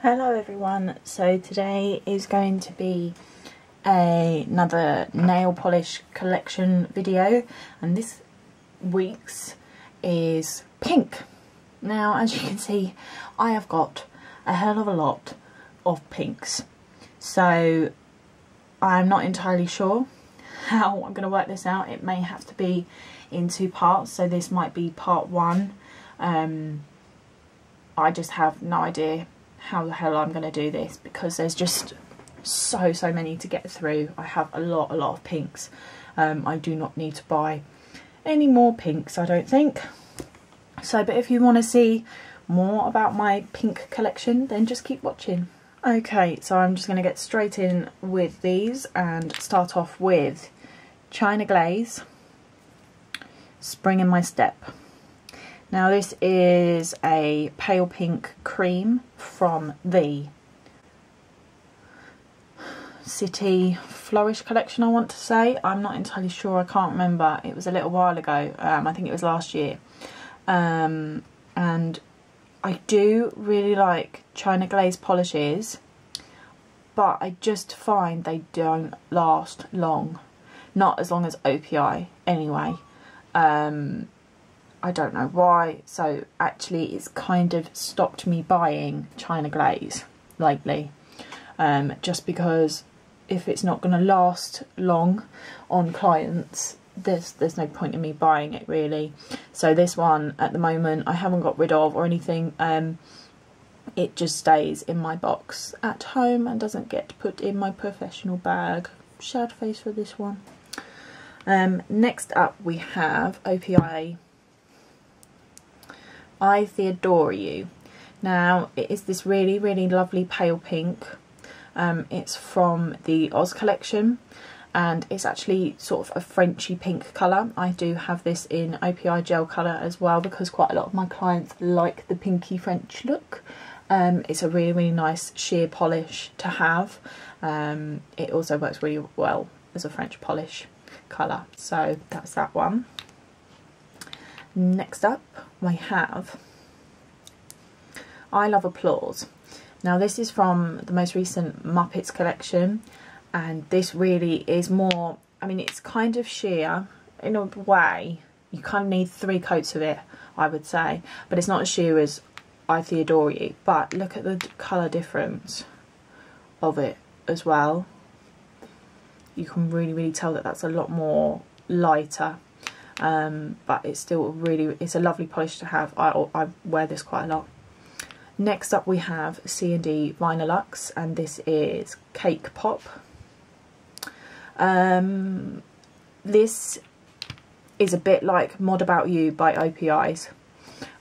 Hello everyone, so today is going to be another nail polish collection video, and this week's is pink. Now, as you can see, I have got a hell of a lot of pinks, so I'm not entirely sure how I'm going to work this out. It may have to be in two parts, so this might be part one. I just have no idea how the hell I'm going to do this because there's just so many to get through. I have a lot of pinks. I do not need to buy any more pinks, I don't think. So, but if you want to see more about my pink collection, then just keep watching. Okay, so I'm just going to get straight in with these and start off with China Glaze, Spring in My Step. Now this is a pale pink cream from the City Flourish collection, I want to say. I'm not entirely sure, I can't remember. It was a little while ago, I think it was last year. And I do really like China Glaze polishes, but I just find they don't last long. Not as long as OPI anyway. I don't know why, so actually it's kind of stopped me buying China Glaze lately, just because if it's not going to last long on clients, there's no point in me buying it really. So this one at the moment I haven't got rid of or anything. It just stays in my box at home and doesn't get put in my professional bag. Sad face for this one. Next up we have OPI I Theodore You. Now it is this really lovely pale pink. It's from the Oz collection and it's actually sort of a Frenchy pink colour. I do have this in OPI gel colour as well because quite a lot of my clients like the pinky French look. It's a really nice sheer polish to have. It also works really well as a French polish colour, so that's that one. Next up we have I Love Applause. Now this is from the most recent Muppets collection, and this really is more, I mean it's kind of sheer in a way. You kind of need 3 coats of it, I would say, but it's not as sheer as I Theodore You. But look at the colour difference of it as well. You can really tell that that's a lot more lighter. But it's still it's a lovely polish to have. I wear this quite a lot. Next up we have C&D Vinylux, and this is Cake Pop. This is a bit like Mod About You by OPIs.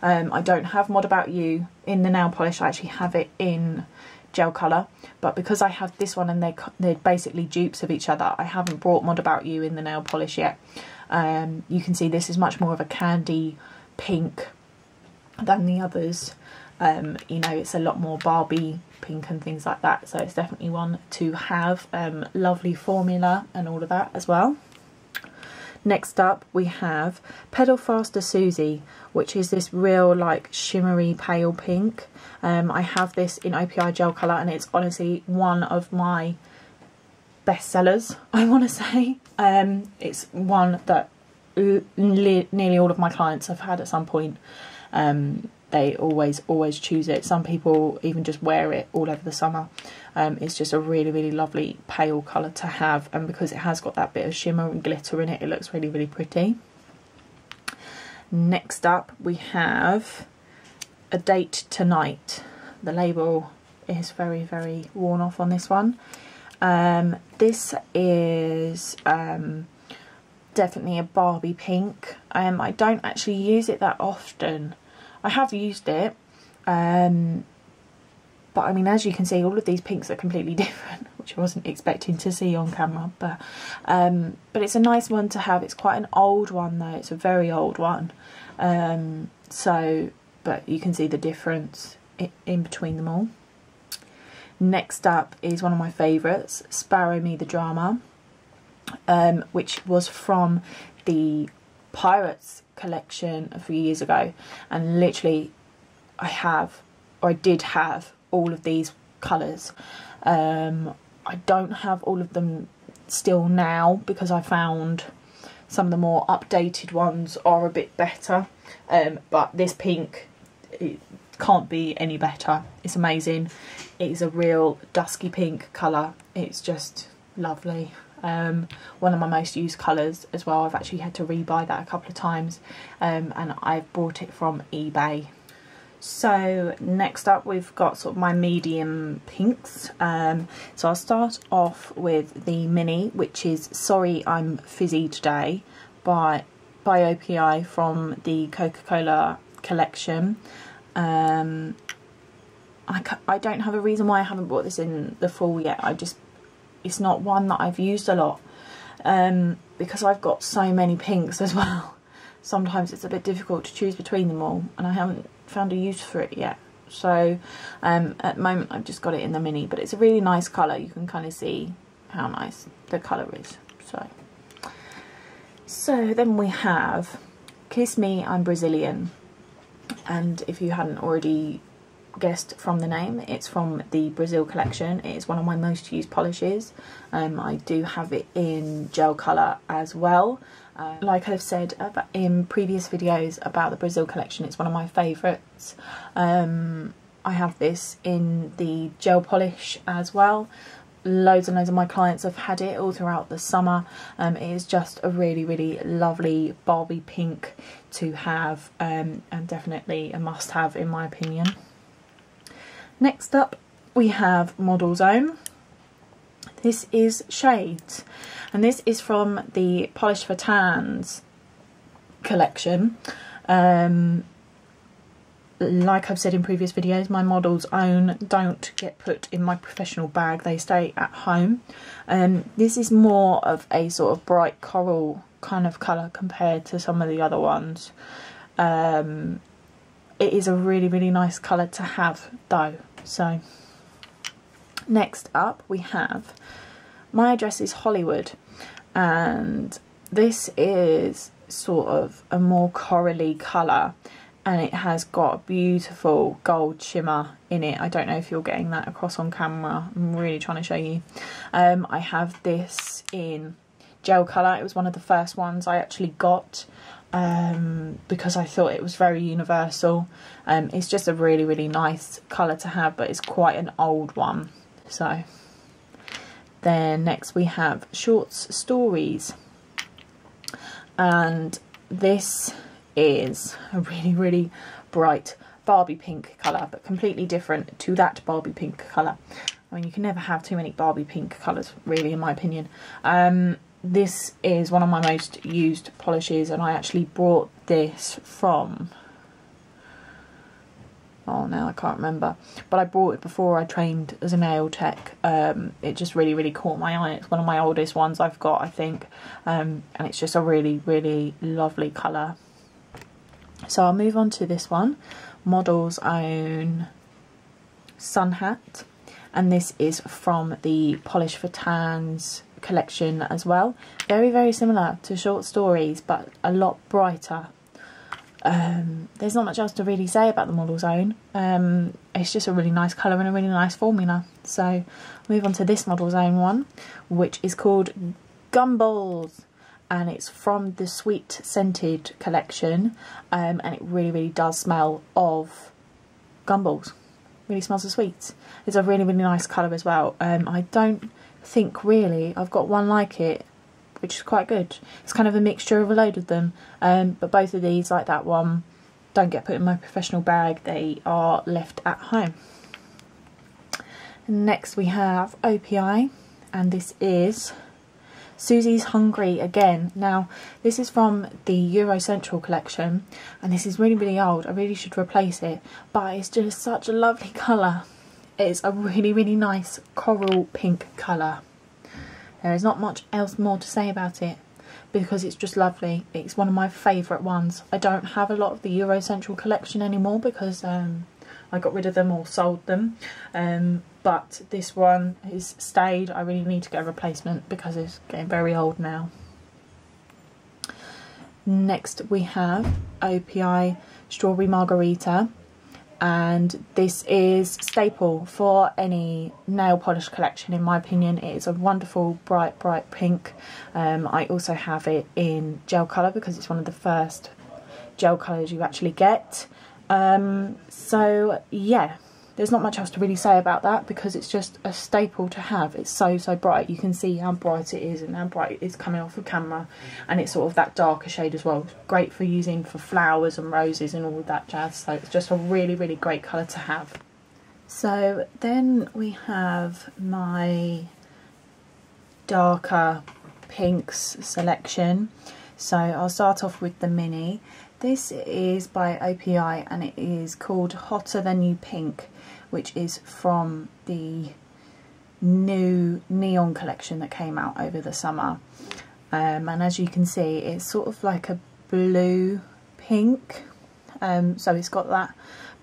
I don't have Mod About You in the nail polish, I actually have it in gel colour, but because I have this one and they're basically dupes of each other, I haven't brought Mod About You in the nail polish yet. You can see this is much more of a candy pink than the others. You know, it's a lot more Barbie pink and things like that, so it's definitely one to have. Lovely formula and all of that as well. Next up we have Pedal Faster Susie, which is this real like shimmery pale pink. I have this in OPI gel colour and it's honestly one of my best sellers, I want to say. It's one that nearly all of my clients have had at some point. They always choose it. Some people even just wear it all over the summer. It's just a really lovely pale colour to have, and because it has got that bit of shimmer and glitter in it, it looks really pretty. Next up we have A Date Tonight. The label is very worn off on this one. This is definitely a Barbie pink. I don't actually use it that often. I have used it, but I mean, as you can see, all of these pinks are completely different, which I wasn't expecting to see on camera, but it's a nice one to have. It's quite an old one though, it's a very old one, but you can see the difference in between them all. Next up is one of my favourites, Sparrow Me the Drama, which was from the Pirates collection a few years ago, and literally I did have all of these colours. I don't have all of them still now because I found some of the more updated ones are a bit better, but this pink, it can't be any better. It's amazing. It is a real dusky pink colour. It's just lovely. One of my most used colours as well. I've actually had to rebuy that a couple of times, and I've bought it from eBay. So next up we've got sort of my medium pinks. So I'll start off with the mini, which is Sorry I'm Fizzy Today by OPI from the Coca-Cola collection. I don't have a reason why I haven't bought this in the full yet. It's not one that I've used a lot, because I've got so many pinks as well. Sometimes it's a bit difficult to choose between them all, and I haven't found a use for it yet. So at the moment I've just got it in the mini, but it's a really nice colour. You can kind of see how nice the colour is. So then we have Kiss Me I'm Brazilian, and if you hadn't already guessed from the name, it's from the Brazil collection. It is one of my most used polishes. I do have it in gel colour as well. Like I've said in previous videos about the Brazil collection, it's one of my favourites. I have this in the gel polish as well. Loads and loads of my clients have had it all throughout the summer. It is just a really, really lovely Barbie pink to have, and definitely a must-have in my opinion. Next up we have Model Zone. This is Shades, and this is from the Polish for Tans collection. Like I've said in previous videos, my Model's Own don't get put in my professional bag, they stay at home. This is more of a sort of bright coral kind of colour compared to some of the other ones. It is a really, really nice colour to have though. So next up we have My Address is Hollywood, and this is sort of a more corally colour, and it has got a beautiful gold shimmer in it. I don't know if you're getting that across on camera. I'm really trying to show you. I have this in gel colour. It was one of the first ones I actually got, because I thought it was very universal. It's just a really, really nice colour to have, but it's quite an old one. So then next we have Shorts Stories, and this is a really, really bright Barbie pink colour, but completely different to that Barbie pink colour. I mean, you can never have too many Barbie pink colours really, in my opinion. This is one of my most used polishes, and I actually brought this from, oh now I can't remember, but I bought it before I trained as a nail tech. It just really, really caught my eye. It's one of my oldest ones I've got, I think, and it's just a really, really lovely colour. So I'll move on to this one, Model's Own Sun Hat, and this is from the Polish for Tans collection as well. Very, very similar to Short Stories, but a lot brighter. There's not much else to really say about the Model's Own. It's just a really nice colour and a really nice formula. So I'll move on to this Model's Own one, which is called Gumballs, and it's from the Sweet Scented collection, and it really, really does smell of gumballs. Really smells of sweets. It's a really, really nice colour as well. I don't think really I've got one like it, which is quite good. It's kind of a mixture of a load of them, but both of these, like that one, don't get put in my professional bag. They are left at home. Next we have OPI, and this is Susie's Hungry again. Now this is from the Eurocentral collection, and this is really, really old. I really should replace it, but it's just such a lovely colour. It's a really, really nice coral pink colour. There is not much else more to say about it because it's just lovely. It's one of my favourite ones. I don't have a lot of the Eurocentral collection anymore because I got rid of them or sold them, but this one is stayed. I really need to get a replacement because it's getting very old now. Next we have OPI Strawberry Margarita, and this is staple for any nail polish collection in my opinion. It is a wonderful bright pink. I also have it in gel colour because it's one of the first gel colours you actually get. So yeah, there's not much else to really say about that because it's just a staple to have. It's so bright. You can see how bright it is and how bright it is coming off the camera, and it's sort of that darker shade as well. It's great for using for flowers and roses and all of that jazz, so it's just a really great colour to have. So then we have my darker pinks selection. So I'll start off with the mini. This is by OPI and it is called Hotter Than You Pink, which is from the new neon collection that came out over the summer. And as you can see, it's sort of like a blue pink. So it's got that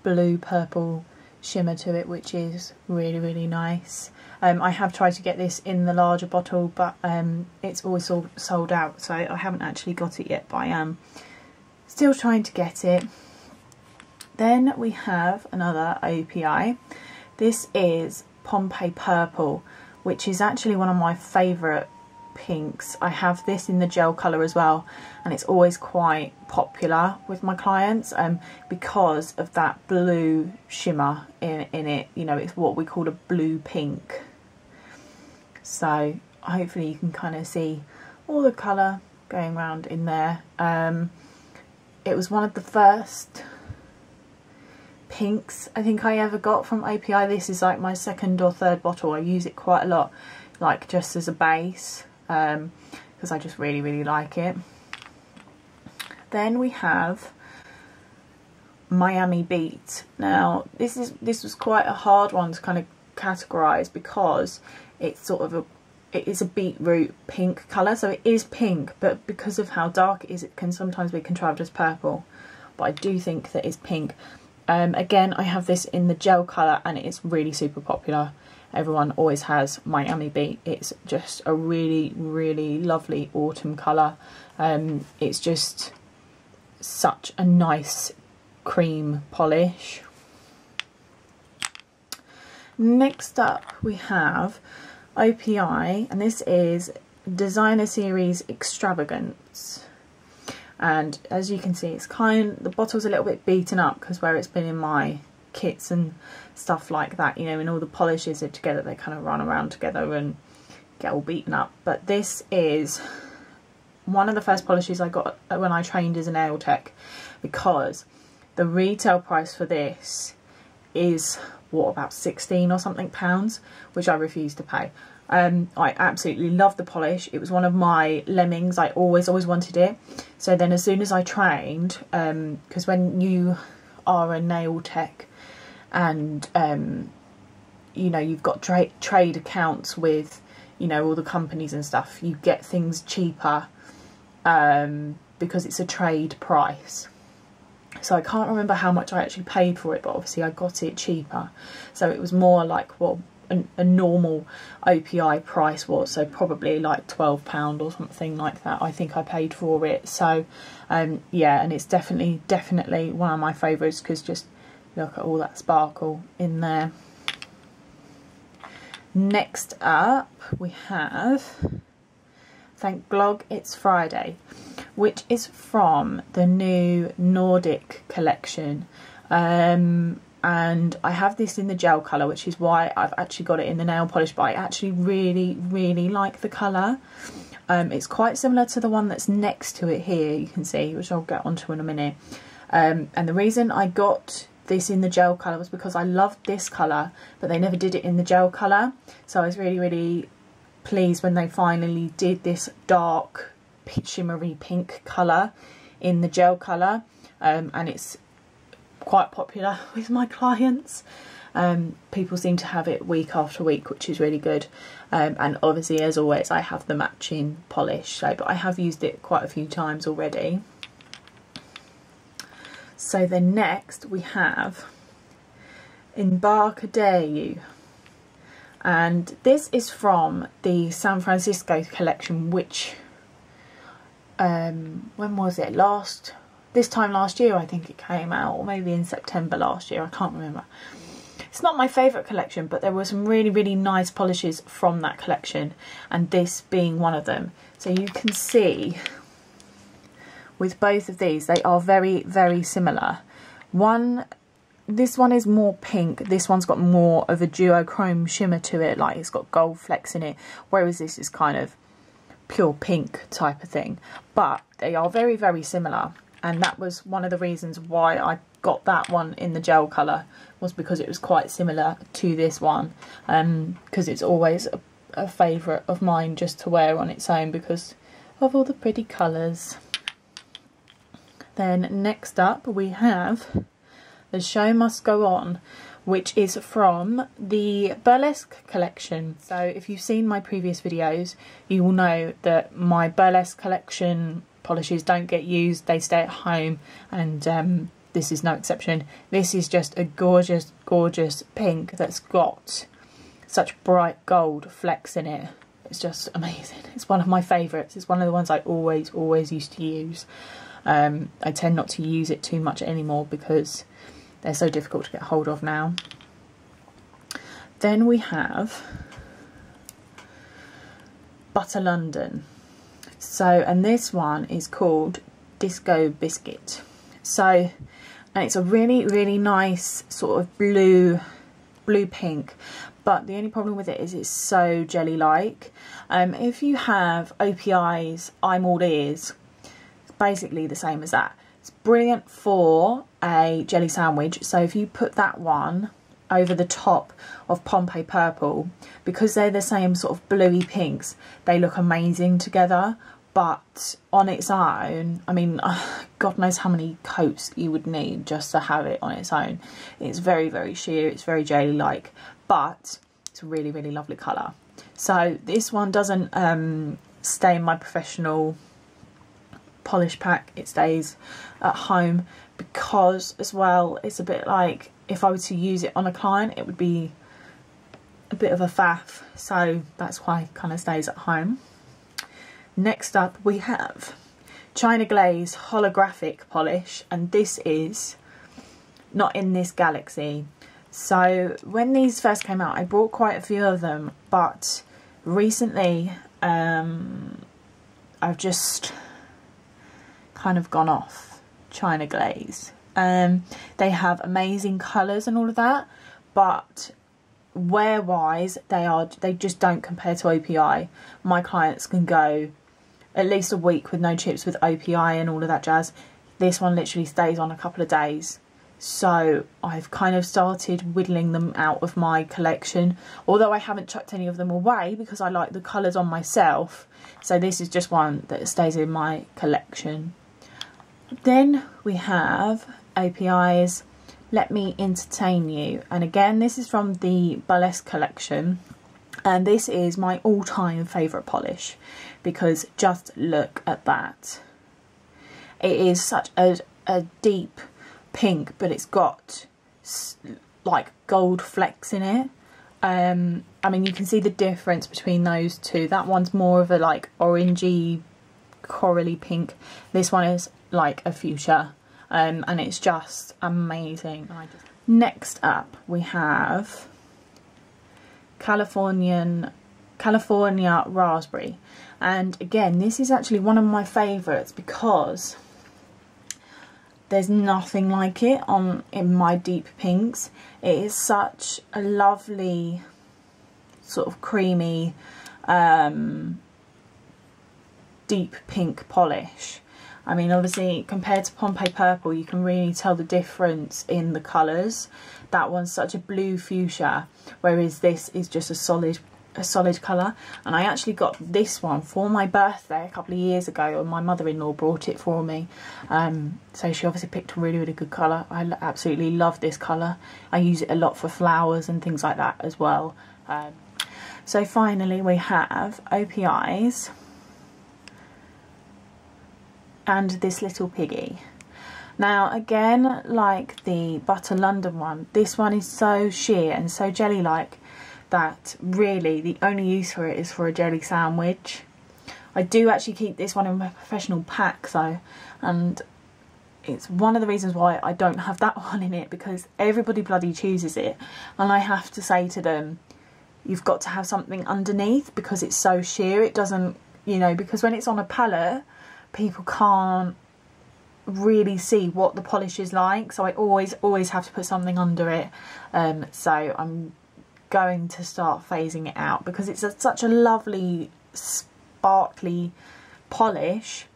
blue purple shimmer to it, which is really nice. I have tried to get this in the larger bottle, but it's always sold out, so I haven't actually got it yet, but I am still trying to get it. Then we have another OPI. This is Pompeii Purple, which is actually one of my favourite pinks. I have this in the gel colour as well, and it's always quite popular with my clients because of that blue shimmer in it. You know, it's what we call a blue pink. So hopefully you can kind of see all the colour going around in there. It was one of the first pinks I think I ever got from OPI. This is like my second or third bottle. I use it quite a lot, like just as a base, because I just really like it. Then we have Miami Beat. Now this was quite a hard one to kind of categorise because it's sort of it is a beetroot pink colour, so it is pink, but because of how dark it is, it can sometimes be contrived as purple, but I do think that it's pink. Again, I have this in the gel colour and it's really super popular. Everyone always has Miami Beat. It's just a really lovely autumn colour. It's just such a nice cream polish. Next up we have OPI, and this is Designer Series Extravagance. And as you can see, it's the bottle's a little bit beaten up because where it's been in my kits and stuff like that, you know, and all the polishes are together, they kind of run around together and get all beaten up. But this is one of the first polishes I got when I trained as a nail tech, because the retail price for this is what, about 16 or something pounds, which I refuse to pay. I absolutely love the polish. It was one of my lemmings. I always wanted it. So then as soon as I trained, because when you are a nail tech and you know, you've got trade accounts with, you know, all the companies and stuff, you get things cheaper because it's a trade price. So I can't remember how much I actually paid for it, but obviously I got it cheaper. So it was more like what a normal OPI price was, so probably like £12 or something like that I think I paid for it. So yeah, and it's definitely one of my favourites, because just look at all that sparkle in there. Next up we have Thank Glog It's Friday, which is from the new Nordic collection. And I have this in the gel colour, which is why I've actually got it in the nail polish, but I actually really like the colour. It's quite similar to the one that's next to it here, you can see, which I'll get onto in a minute. And the reason I got this in the gel colour was because I loved this colour, but they never did it in the gel colour. So I was really pleased when they finally did this dark shimmery pink colour in the gel colour, and it's quite popular with my clients. People seem to have it week after week, which is really good. And obviously, as always, I have the matching polish, so but I have used it quite a few times already. So then next we have Embarcadero, and this is from the San Francisco collection, which when was it? this time last year I think it came out, or maybe in September last year, I can't remember. It's not my favourite collection, but there were some really, really nice polishes from that collection, and this being one of them. So you can see with both of these, they are very, very similar. This one is more pink, this one's got more of a duochrome shimmer to it, like it's got gold flecks in it, whereas this is kind of pure pink type of thing. But they are very, very similar, and that was one of the reasons why I got that one in the gel colour, was because it was quite similar to this one, because it's always a favourite of mine just to wear on its own because of all the pretty colours. Then next up we have The Show Must Go On, which is from the Burlesque collection. So if you've seen my previous videos, you will know that my Burlesque collection polishes don't get used, they stay at home, and this is no exception. This is just a gorgeous, gorgeous pink that's got such bright gold flecks in it. It's just amazing. It's one of my favourites. It's one of the ones I always used to use. I tend not to use it too much anymore because they're so difficult to get hold of now. Then we have Butter London. So, and this one is called Disco Biscuit. So, and it's a really, really nice sort of blue pink, but the only problem with it is it's so jelly-like. If you have OPI's I'm All Ears, it's basically the same as that. It's brilliant for a jelly sandwich, so if you put that one over the top of Pompeii Purple, because they're the same sort of bluey pinks, they look amazing together. But on its own, I mean, God knows how many coats you would need just to have it on its own. It's very, very sheer, it's very jelly-like, but it's a really, really lovely colour. So this one doesn't stay in my professional polish pack, it stays at home, because as well, it's a bit like, if I were to use it on a client, it would be a bit of a faff, so that's why it kind of stays at home. Next up we have China Glaze holographic polish, and this is not in this galaxy. So when these first came out, I bought quite a few of them, but recently I've just kind of gone off China Glaze. They have amazing colours and all of that, but wear wise they just don't compare to OPI. My clients can go at least a week with no chips with OPI and all of that jazz. This one literally stays on a couple of days. So I've kind of started whittling them out of my collection, although I haven't chucked any of them away because I like the colours on myself. So this is just one that stays in my collection. Then we have OPI's Let Me Entertain You, and again this is from the Burlesque collection, and this is my all-time favourite polish because just look at that. It is such a deep pink, but it's got like gold flecks in it. I mean, you can see the difference between those two. That one's more of a like orangey corally pink, this one is like a fuchsia, and it's just amazing. Next up we have California Raspberry, and again this is actually one of my favourites because there's nothing like it in my deep pinks. It is such a lovely sort of creamy deep pink polish. I mean, obviously compared to Pompeii Purple you can really tell the difference in the colours. That one's such a blue fuchsia, whereas this is just a solid colour. And I actually got this one for my birthday a couple of years ago, and my mother-in-law brought it for me. So she obviously picked a really, really good colour. I absolutely love this colour. I use it a lot for flowers and things like that as well. So finally we have OPI's and This Little Piggy. Now again, like the Butter London one, this one is so sheer and so jelly-like that really the only use for it is for a jelly sandwich. I do actually keep this one in my professional pack though, and it's one of the reasons why I don't have that one in it, because everybody bloody chooses it, and I have to say to them, you've got to have something underneath because it's so sheer. It doesn't, you know, because when it's on a palette, people can't really see what the polish is like, so I always have to put something under it. So I'm going to start phasing it out because it's such a lovely sparkly polish,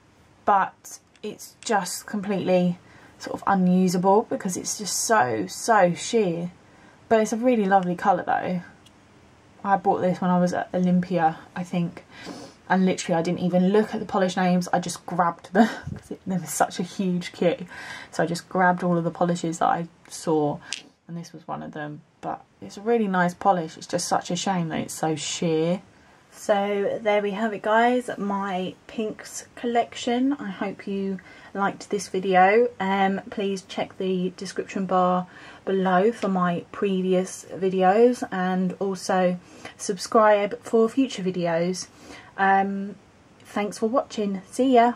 but it's just completely sort of unusable because it's just so sheer. But it's a really lovely colour though. I bought this when I was at Olympia, I think, and literally I didn't even look at the polish names, I just grabbed them because there was such a huge queue. So I just grabbed all of the polishes that I saw, and this was one of them. But it's a really nice polish, it's just such a shame that it's so sheer. So there we have it guys, my pinks collection. I hope you liked this video. Please check the description bar below for my previous videos, and also subscribe for future videos. Thanks for watching, see ya.